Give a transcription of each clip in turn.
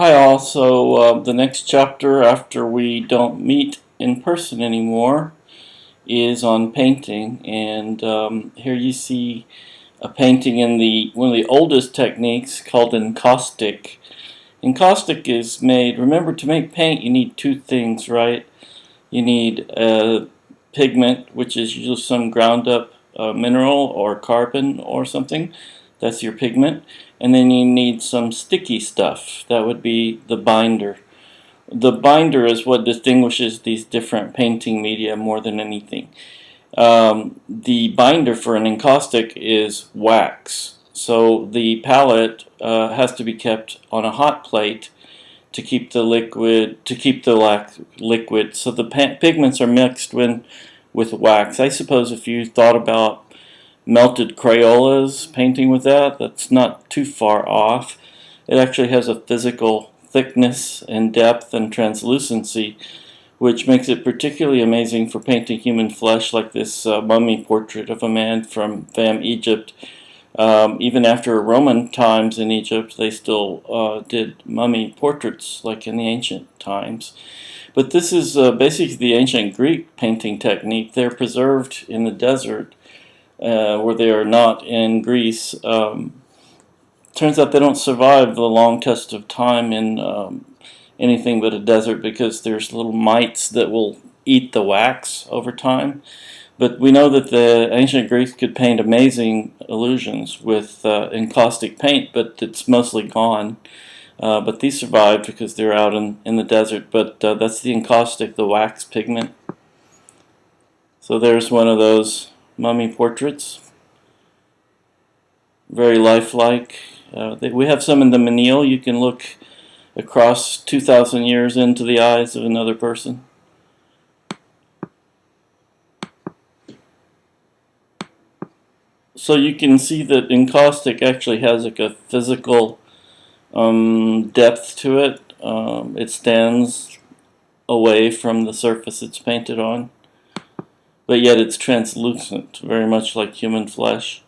Hi all, so the next chapter after we don't meet in person anymore is on painting, and here you see a painting in one of the oldest techniques called encaustic. Encaustic is made, remember, to make paint you need two things, right? You need a pigment, which is usually some ground up mineral or carbon or something. That's your pigment. And then you need some sticky stuff. That would be the binder. The binder is what distinguishes these different painting media more than anything. The binder for an encaustic is wax. So the palette has to be kept on a hot plate to keep the liquid. So the pigments are mixed with wax. I suppose if you thought about melted Crayolas, painting with that, that's not too far off. It actually has a physical thickness and depth and translucency, which makes it particularly amazing for painting human flesh, like this mummy portrait of a man from Egypt. Even after Roman times in Egypt, they still did mummy portraits like in the ancient times. But this is basically the ancient Greek painting technique. They're preserved in the desert where they are not in Greece. Turns out they don't survive the long test of time in anything but a desert because there's little mites that will eat the wax over time. But we know that the ancient Greeks could paint amazing illusions with encaustic paint, but it's mostly gone. But these survived because they're out in the desert. But that's the encaustic, the wax pigment. So there's one of those mummy portraits. Very lifelike. We have some in the Menil. You can look across 2,000 years into the eyes of another person. So you can see that encaustic actually has like a physical depth to it. It stands away from the surface it's painted on, but yet it's translucent, very much like human flesh.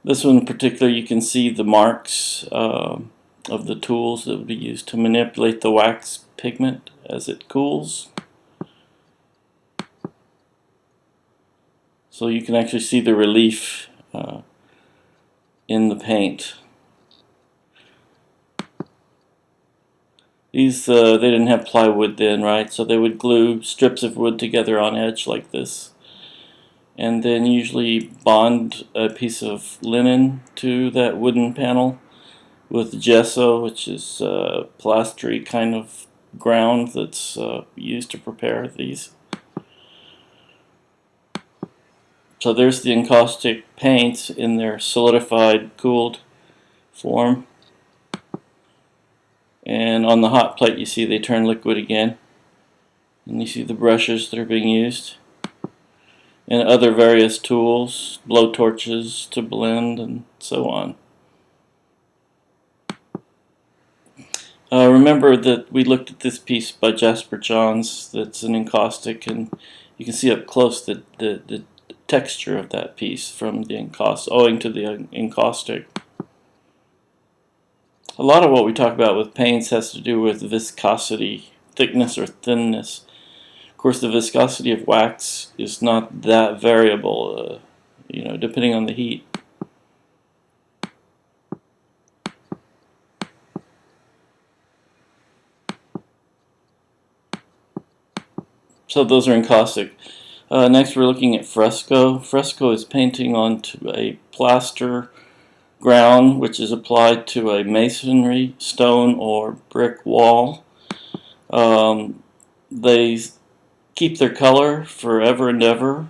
This one in particular, you can see the marks of the tools that would be used to manipulate the wax pigment as it cools. So you can actually see the relief in the paint. These they didn't have plywood then, right? So they would glue strips of wood together on edge like this, and then usually bond a piece of linen to that wooden panel with gesso, which is plastery kind of ground that's used to prepare these. So there's the encaustic paints in their solidified, cooled form. And on the hot plate you see they turn liquid again. And you see the brushes that are being used. And other various tools, blow torches to blend and so on. Remember that we looked at this piece by Jasper Johns that's an encaustic, and you can see up close the texture of that piece from the encaustic, owing to the encaustic. A lot of what we talk about with paints has to do with viscosity, thickness or thinness. Of course, the viscosity of wax is not that variable, depending on the heat. So those are encaustic. Next we're looking at fresco. Fresco is painting onto a plaster ground which is applied to a masonry, stone, or brick wall. They keep their color forever and ever.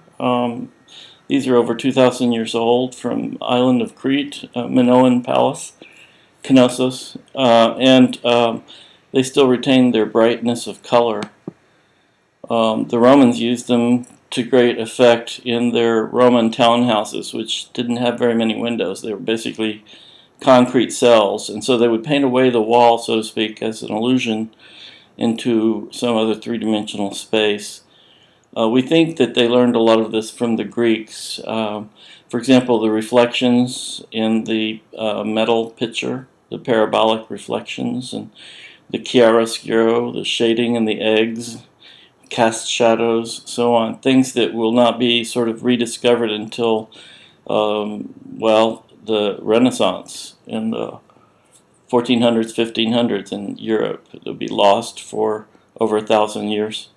These are over 2,000 years old, from island of Crete, Minoan Palace, Knossos, and they still retain their brightness of color. The Romans used them to great effect in their Roman townhouses, which didn't have very many windows. They were basically concrete cells, and so they would paint away the wall, so to speak, as an illusion into some other three-dimensional space. We think that they learned a lot of this from the Greeks. For example, the reflections in the metal pitcher the parabolic reflections, and the chiaroscuro, the shading in the eggs, cast shadows, so on. Things that will not be sort of rediscovered until, well, the Renaissance in the 1400s, 1500s in Europe. It'll be lost for over 1,000 years.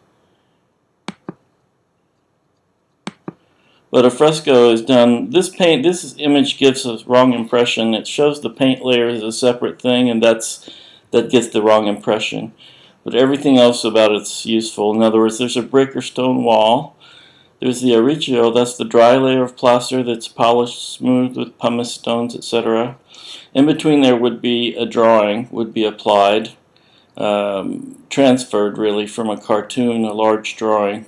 But a fresco is done. This image gives a wrong impression. It shows the paint layer as a separate thing, and that gets the wrong impression. But everything else about it's useful. In other words, there's a brick or stone wall. There's the arricchio, that's the dry layer of plaster that's polished smooth with pumice stones, etc. In between there would be a drawing, would be applied, transferred really from a cartoon, a large drawing.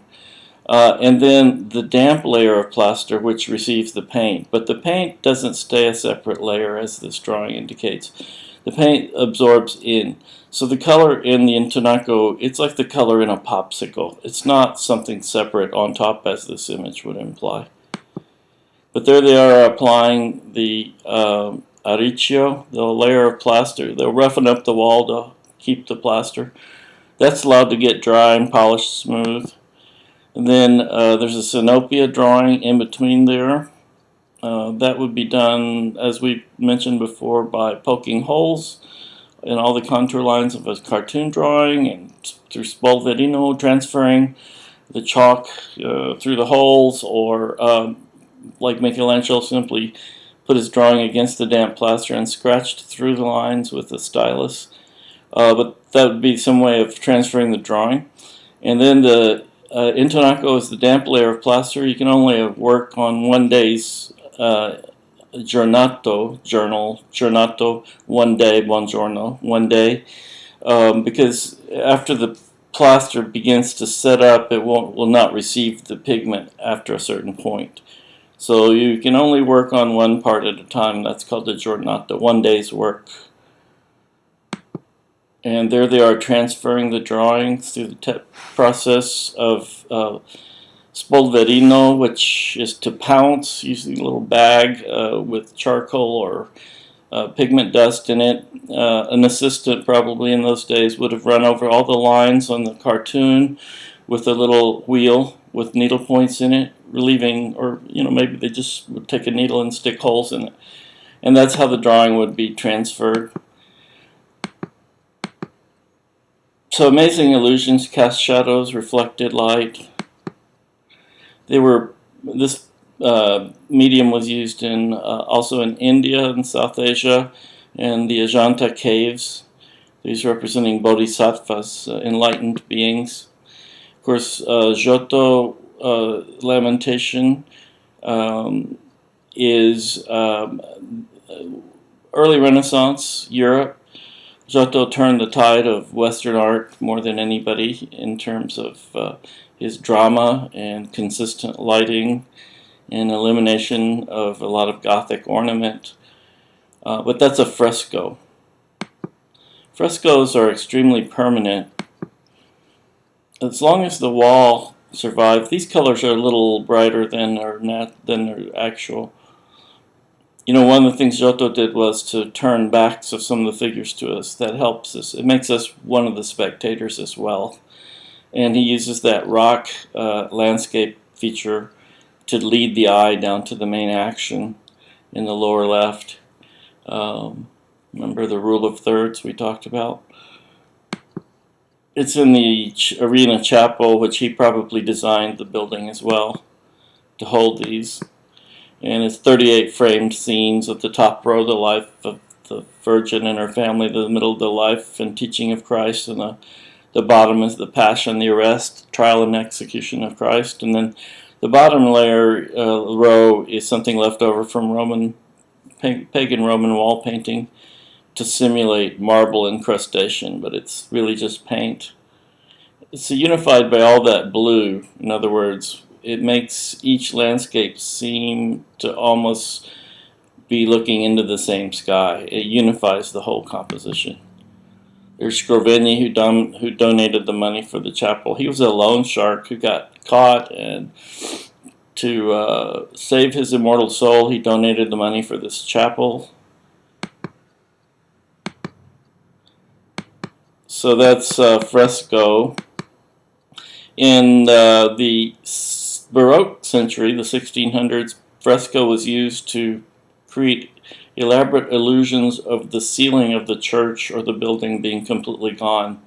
And then the damp layer of plaster, which receives the paint. But the paint doesn't stay a separate layer, as this drawing indicates. The paint absorbs in. So the color in the intonaco, it's like the color in a popsicle. It's not something separate on top, as this image would imply. But there they are applying the arricchio, the layer of plaster. They'll roughen up the wall to keep the plaster. That's allowed to get dry and polished smooth. And then there's a synopia drawing in between there. That would be done, as we mentioned before, by poking holes in all the contour lines of a cartoon drawing, and through spolverino, transferring the chalk through the holes, or like Michelangelo, simply put his drawing against the damp plaster and scratched through the lines with a stylus. But that would be some way of transferring the drawing. And then the intonaco is the damp layer of plaster. You can only work on one day's giornato, one day, buongiorno, one day, because after the plaster begins to set up, it will not receive the pigment after a certain point. So you can only work on one part at a time. That's called the giornata, one day's work. And there they are transferring the drawings through the process of spolverino, which is to pounce, using a little bag with charcoal or pigment dust in it. An assistant probably in those days would have run over all the lines on the cartoon with a little wheel with needle points in it, relieving, or maybe they just would take a needle and stick holes in it. And that's how the drawing would be transferred. So amazing illusions, cast shadows, reflected light. This medium was used also in India and South Asia, and the Ajanta caves. These representing bodhisattvas, enlightened beings. Of course, Giotto lamentation is early Renaissance Europe. Giotto turned the tide of Western art more than anybody in terms of his drama and consistent lighting and elimination of a lot of Gothic ornament. But that's a fresco. Frescoes are extremely permanent. As long as the wall survives, these colors are a little brighter than their actual. One of the things Giotto did was to turn backs of some of the figures to us. That helps us. It makes us one of the spectators as well. And he uses that rock landscape feature to lead the eye down to the main action in the lower left. Remember the rule of thirds we talked about? It's in the Arena Chapel, which he probably designed the building as well to hold these. And it's 38 framed scenes. At the top row, the life of the Virgin and her family, the middle, the life and teaching of Christ, and the bottom is the Passion, the arrest, trial, and execution of Christ. And then the bottom row is something left over from pagan Roman wall painting to simulate marble incrustation, but it's really just paint. It's unified by all that blue. In other words, it makes each landscape seem to almost be looking into the same sky. It unifies the whole composition. There's Scrovegni, who donated the money for the chapel. He was a loan shark who got caught, and to save his immortal soul, he donated the money for this chapel. So that's fresco. In the Baroque century, the 1600s, fresco was used to create elaborate illusions of the ceiling of the church or the building being completely gone.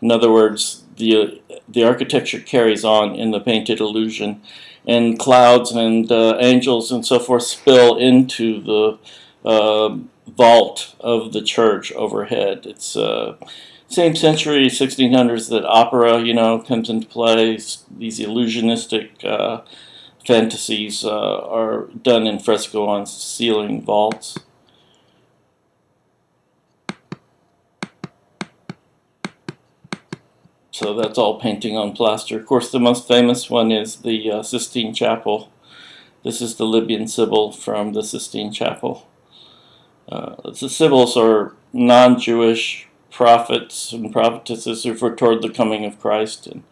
In other words, the architecture carries on in the painted illusion, and clouds and angels and so forth spill into the vault of the church overhead. It's same century, 1600s, that opera, comes into play. These illusionistic fantasies are done in fresco on ceiling vaults. So that's all painting on plaster. Of course, the most famous one is the Sistine Chapel. This is the Libyan Sibyl from the Sistine Chapel. The Sibyls are non-Jewish prophets and prophetesses who foretold the coming of Christ. And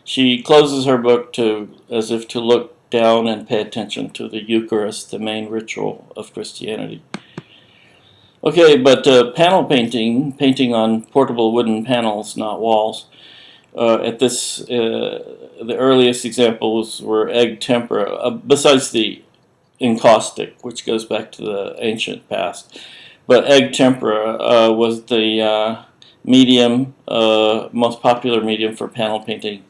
she closes her book as if to look down and pay attention to the Eucharist, the main ritual of Christianity. Okay, but panel painting on portable wooden panels, not walls. The earliest examples were egg tempera, besides the encaustic, which goes back to the ancient past. But egg tempera was the most popular medium for panel painting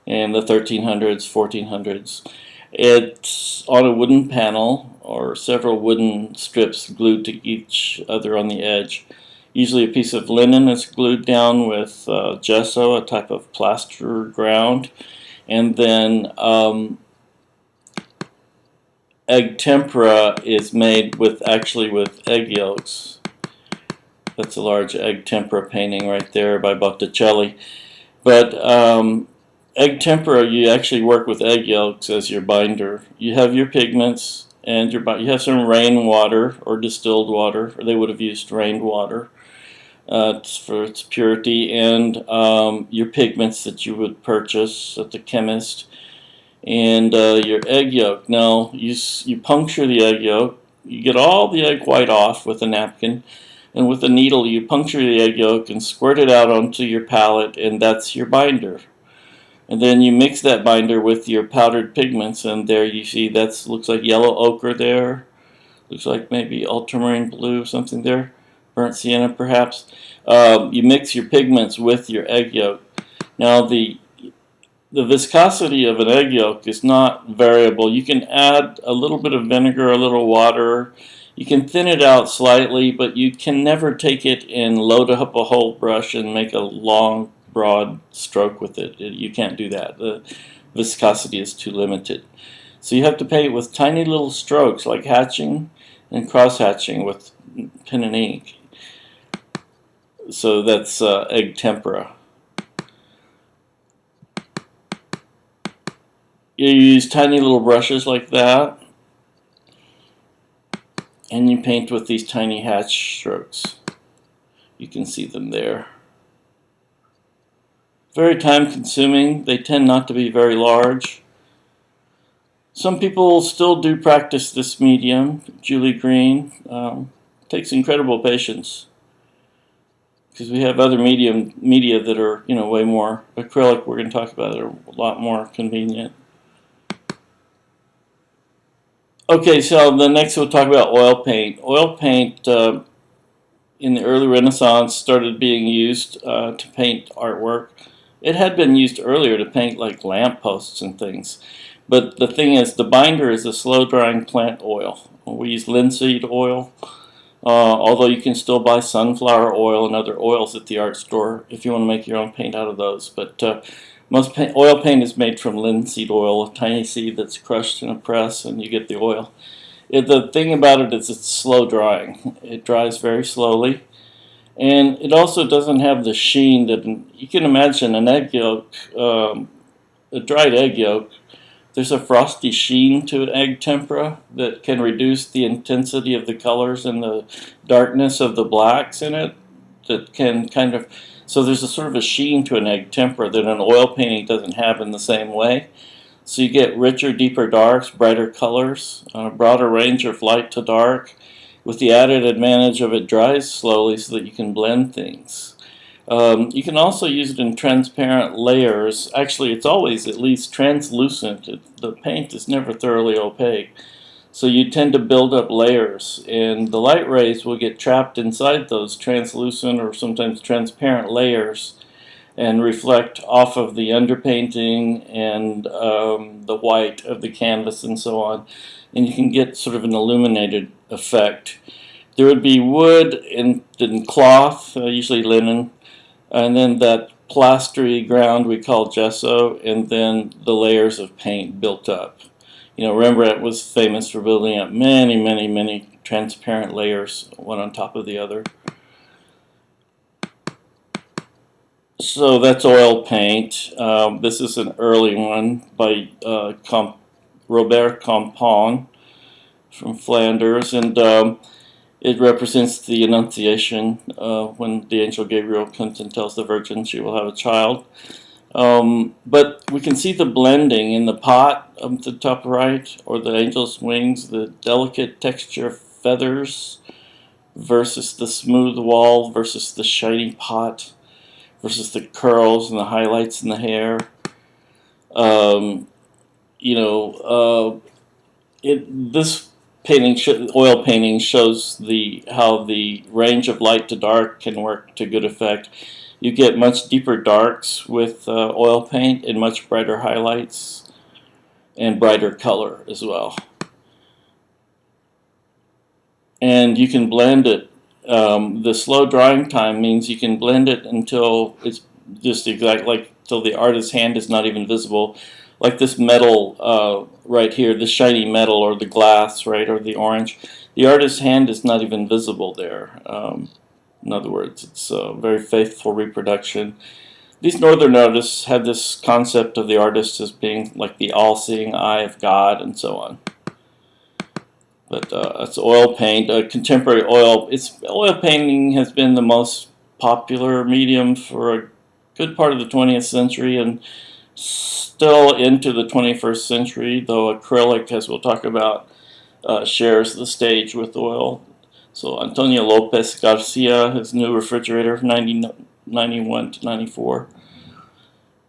in the 1300s, 1400s. It's on a wooden panel or several wooden strips glued to each other on the edge. Usually a piece of linen is glued down with gesso, a type of plaster ground, and then egg tempera is made with egg yolks. That's a large egg tempera painting right there by Botticelli. But egg tempera, you actually work with egg yolks as your binder. You have your pigments and you have some rainwater or distilled water, or they would have used rainwater for its purity, and your pigments that you would purchase at the chemist, and your egg yolk. Now you puncture the egg yolk. You get all the egg white off with a napkin, and with a needle you puncture the egg yolk and squirt it out onto your palette, and that's your binder. And then you mix that binder with your powdered pigments, and there you see looks like yellow ochre there. Looks like maybe ultramarine blue, something there. Burnt sienna perhaps. You mix your pigments with your egg yolk. Now the viscosity of an egg yolk is not variable. You can add a little bit of vinegar, a little water. You can thin it out slightly, but you can never take it and load up a whole brush and make a long, broad stroke with it. You can't do that. The viscosity is too limited. So you have to paint with tiny little strokes, like hatching and cross-hatching with pen and ink. So that's egg tempera. You use tiny little brushes like that, and you paint with these tiny hatch strokes. You can see them there. Very time consuming. They tend not to be very large. Some people still do practice this medium. Julie Green takes incredible patience, because we have other media that are way more acrylic. We're going to talk about it, are a lot more convenient. Okay, so the next we'll talk about oil paint. Oil paint in the early Renaissance started being used to paint artwork. It had been used earlier to paint like lampposts and things. But the thing is, the binder is a slow-drying plant oil. We use linseed oil, although you can still buy sunflower oil and other oils at the art store if you want to make your own paint out of those. But most oil paint is made from linseed oil, a tiny seed that's crushed in a press, and you get the oil. The thing about it is it's slow drying. It dries very slowly, and it also doesn't have the sheen that you can imagine an egg yolk, a dried egg yolk. There's a frosty sheen to egg tempera that can reduce the intensity of the colors and the darkness of the blacks in it. That can so there's a sort of a sheen to an egg tempera that an oil painting doesn't have in the same way. So you get richer, deeper darks, brighter colors, a broader range of light to dark, with the added advantage of it dries slowly so that you can blend things. You can also use it in transparent layers. Actually, it's always at least translucent. The paint is never thoroughly opaque. So you tend to build up layers, and the light rays will get trapped inside those translucent or sometimes transparent layers and reflect off of the underpainting and the white of the canvas and so on. And you can get sort of an illuminated effect. There would be wood and cloth, usually linen, and then that plastery ground we call gesso, and then the layers of paint built up. You know, Rembrandt was famous for building up many, many, many transparent layers, one on top of the other. So that's oil paint. This is an early one by Robert Campon from Flanders, and it represents the Annunciation when the angel Gabriel comes and tells the Virgin she will have a child. But we can see the blending in the pot up the top right, or the angel's wings, the delicate texture of feathers versus the smooth wall versus the shiny pot versus the curls and the highlights in the hair. You know, this painting, oil painting, shows how the range of light to dark can work to good effect. You get much deeper darks with oil paint and much brighter highlights and brighter color as well. And you can blend it. The slow drying time means you can blend it until it's just till the artist's hand is not even visible. Like this metal right here, the shiny metal, or the glass, right, or the orange. The artist's hand is not even visible there. In other words, it's a very faithful reproduction. These northern artists had this concept of the artist as being like the all-seeing eye of God and so on. But it's oil paint, contemporary oil. Oil painting has been the most popular medium for a good part of the 20th century and still into the 21st century, though acrylic, as we'll talk about, shares the stage with oil. So Antonio Lopez Garcia, his new refrigerator, 91 to 94.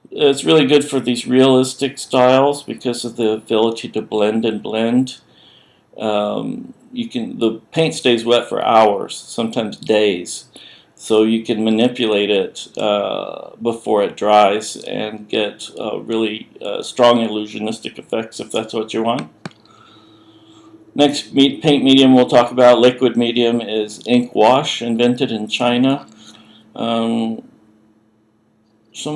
It's really good for these realistic styles because of the ability to blend and blend. The paint stays wet for hours, sometimes days, so you can manipulate it before it dries and get really strong illusionistic effects if that's what you want. Next paint medium we'll talk about, liquid medium, is ink wash, invented in China. Some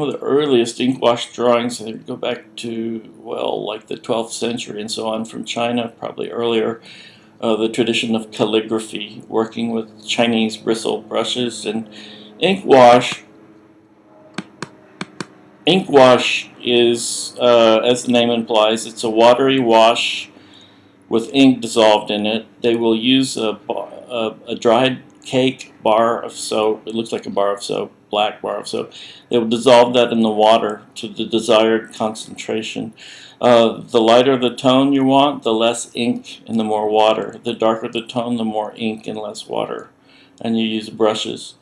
of the earliest ink wash drawings go back to, well, like the 12th century and so on, from China, probably earlier. The tradition of calligraphy, working with Chinese bristle brushes, and ink wash. Ink wash is, as the name implies, it's a watery wash with ink dissolved in it. They will use a dried cake bar of soap. It looks like a bar of soap, black bar of soap. They will dissolve that in the water to the desired concentration. The lighter the tone you want, the less ink and the more water. The darker the tone, the more ink and less water. And you use brushes.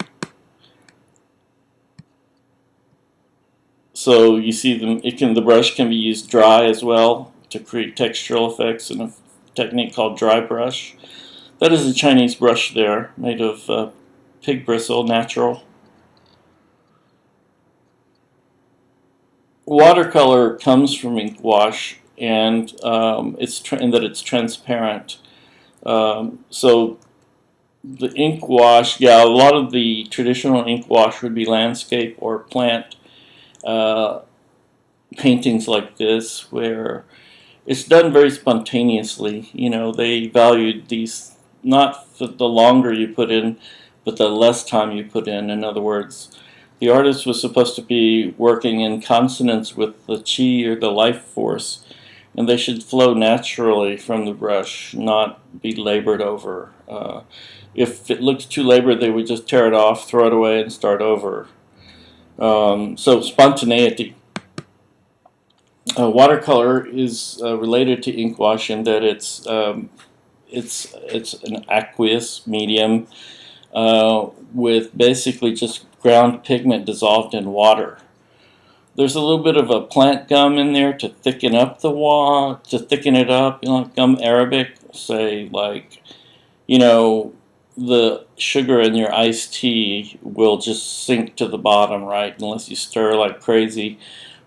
So you see the brush can be used dry as well to create textural effects in a technique called dry brush. That is a Chinese brush there, made of pig bristle, natural. Watercolor comes from ink wash, and in that it's transparent. So the ink wash, yeah, a lot of the traditional ink wash would be landscape or plant paintings like this, where it's done very spontaneously. You know, they valued these not for the longer you put in, but the less time you put in. In other words, the artist was supposed to be working in consonance with the chi, or the life force, and they should flow naturally from the brush, not be labored over. If it looked too labored, they would just tear it off, throw it away, and start over. So spontaneity. Watercolor is related to ink wash in that it's an aqueous medium with basically just ground pigment dissolved in water. There's a little bit of a plant gum in there to thicken up the to thicken it up, like gum arabic, say like, the sugar in your iced tea will just sink to the bottom, right, unless you stir like crazy.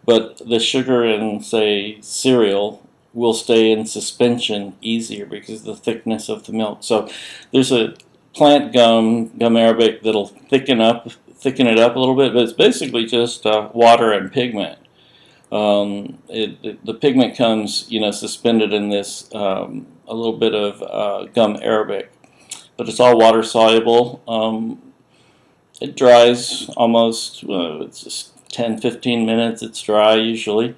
But the sugar in, say, cereal will stay in suspension easier because of the thickness of the milk. So there's a plant gum arabic, that'll thicken it up a little bit, but it's basically just water and pigment. The pigment comes, suspended in this a little bit of gum arabic, but it's all water soluble. It dries almost, it's just 10-15 minutes. It's dry usually.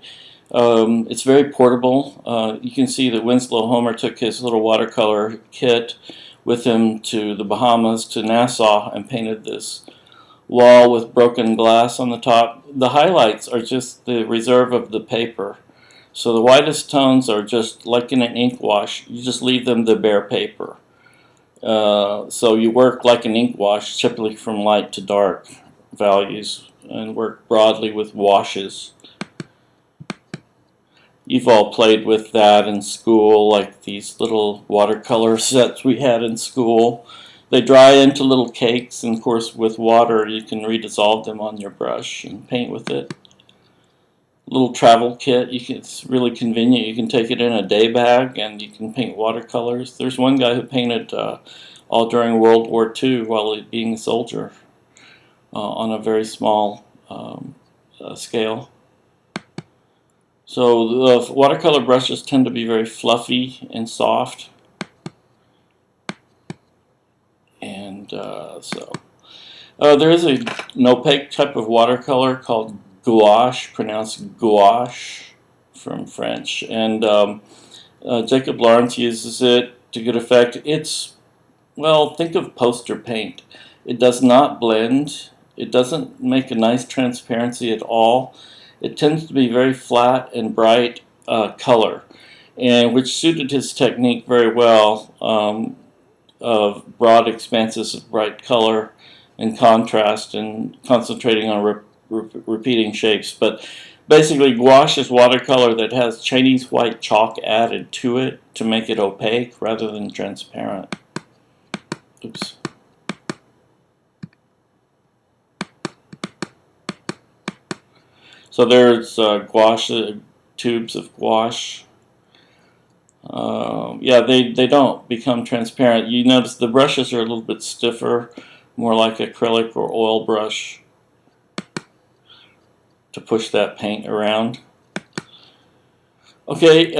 It's very portable. You can see that Winslow Homer took his little watercolor kit with him to the Bahamas, to Nassau, and painted this wall with broken glass on the top. The highlights are just the reserve of the paper. So the whitest tones are just like in an ink wash. You just leave them the bare paper. So you work like an ink wash, typically from light to dark values, and work broadly with washes. You've all played with that in school, like these little watercolor sets we had in school. They dry into little cakes, and of course with water you can redissolve them on your brush and paint with it. Little travel kit, it's really convenient. You can take it in a day bag and you can paint watercolors. There's one guy who painted all during World War II while being a soldier on a very small scale. So the watercolor brushes tend to be very fluffy and soft. And there is an opaque type of watercolor called gouache, pronounced gouache from French. And Jacob Lawrence uses it to good effect. It's, well, think of poster paint. It does not blend. It doesn't make a nice transparency at all. It tends to be very flat and bright color, and which suited his technique very well, of broad expanses of bright color and contrast and concentrating on repeating shapes. But basically gouache is watercolor that has Chinese white chalk added to it to make it opaque rather than transparent. Oops. So there's gouache, tubes of gouache. Yeah, they don't become transparent. You notice the brushes are a little bit stiffer, more like acrylic or oil brush to push that paint around. Okay,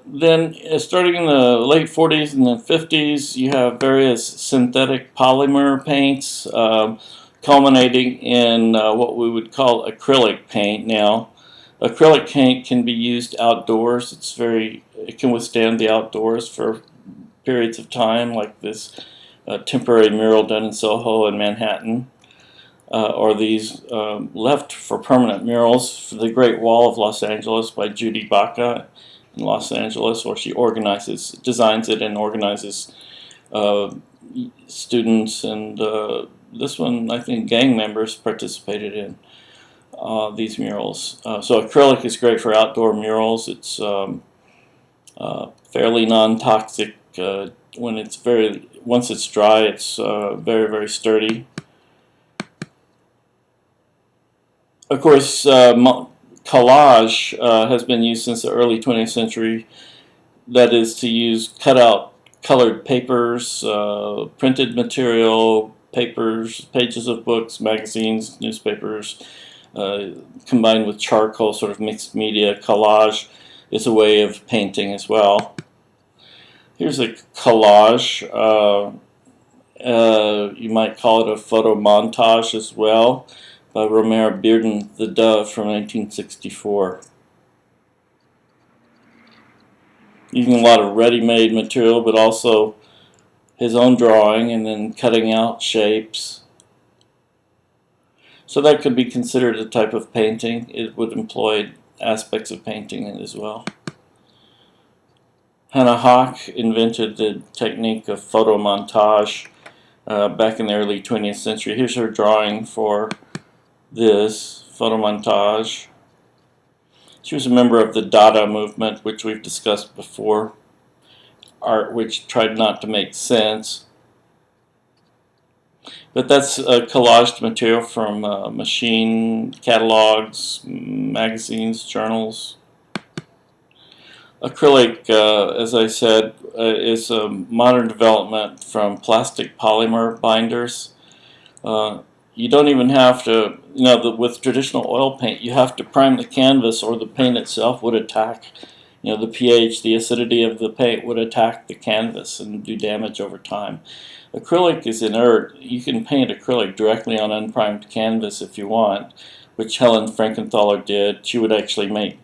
then starting in the late 40s and the 50s, you have various synthetic polymer paints, culminating in what we would call acrylic paint now. Acrylic paint can be used outdoors. It can withstand the outdoors for periods of time, like this temporary mural done in Soho and Manhattan, or these left for permanent murals for the Great Wall of Los Angeles by Judy Baca in Los Angeles, where she designs it and organizes students, and this one, I think, gang members participated in these murals. So acrylic is great for outdoor murals. It's fairly non-toxic. Once it's dry, it's very, very sturdy. Of course, collage has been used since the early 20th century. That is to use cut-out colored papers, printed material, pages of books, magazines, newspapers, combined with charcoal, sort of mixed media. Collage is a way of painting as well. Here's a collage. You might call it a photo montage as well, by Romare Bearden the Dove from 1964. Using a lot of ready-made material, but also his own drawing and then cutting out shapes. So that could be considered a type of painting. It would employ aspects of painting as well. Hannah Hawk invented the technique of photo montage back in the early 20th century. Here's her drawing for this photo montage. She was a member of the Dada movement, which we've discussed before. Art which tried not to make sense. But that's collaged material from machine catalogs, magazines, journals. Acrylic, as I said, is a modern development from plastic polymer binders. You don't even have to, with traditional oil paint, you have to prime the canvas or the paint itself would attack, the pH, the acidity of the paint would attack the canvas and do damage over time. Acrylic is inert. You can paint acrylic directly on unprimed canvas if you want, which Helen Frankenthaler did. She would actually make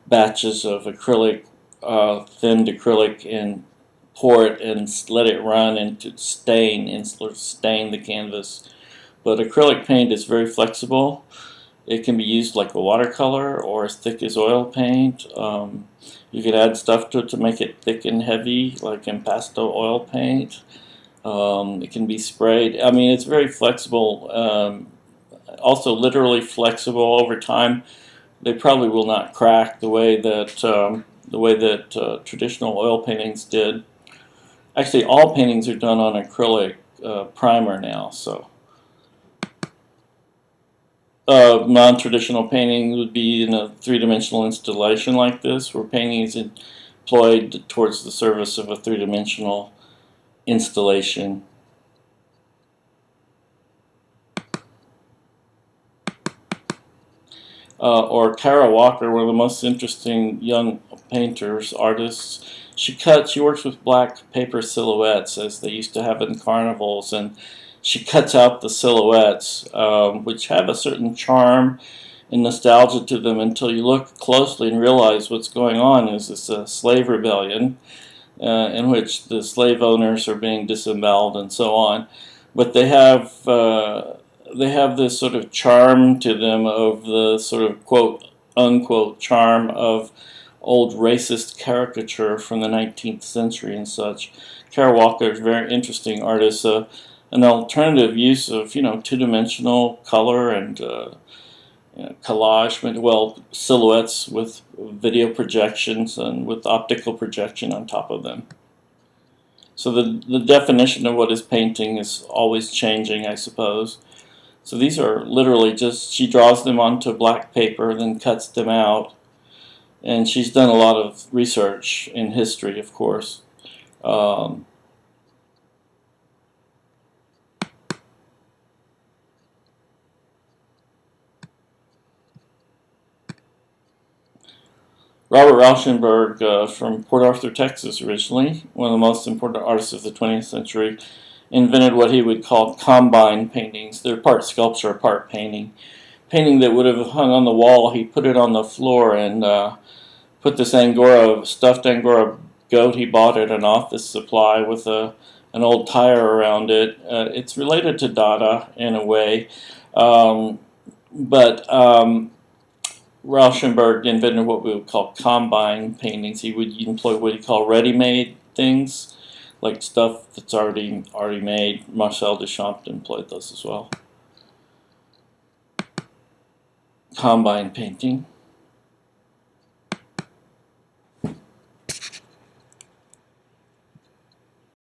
batches of acrylic, thinned acrylic, and pour it and let it run into stain and stain the canvas. But acrylic paint is very flexible. It can be used like a watercolor or as thick as oil paint. You could add stuff to it to make it thick and heavy, like impasto oil paint. It can be sprayed. I mean, it's very flexible. Also, literally flexible over time. They probably will not crack the way that traditional oil paintings did. Actually, all paintings are done on acrylic primer now. So, non-traditional painting would be in a three-dimensional installation like this, where painting is employed towards the service of a three-dimensional installation. Or Kara Walker, one of the most interesting young painters, artists. She works with black paper silhouettes, as they used to have in carnivals, and she cuts out the silhouettes, which have a certain charm and nostalgia to them until you look closely and realize what's going on is this slave rebellion in which the slave owners are being disemboweled and so on. But they have this sort of charm to them of the sort of quote unquote charm of old racist caricature from the 19th century and such. Kara Walker is a very interesting artist. An alternative use of two-dimensional color and collage, well, silhouettes with video projections and with optical projection on top of them. So the definition of what is painting is always changing, I suppose. So these are literally just, she draws them onto black paper, then cuts them out. And she's done a lot of research in history, of course. Robert Rauschenberg from Port Arthur, Texas originally, one of the most important artists of the 20th century, invented what he would call combine paintings. They're part sculpture, part painting. Painting that would have hung on the wall, he put it on the floor and put this stuffed Angora goat he bought at an office supply with an old tire around it. It's related to Dada in a way, but Rauschenberg invented what we would call combine paintings. He would employ what he called ready-made things, like stuff that's already made. Marcel Duchamp employed those as well. Combine painting.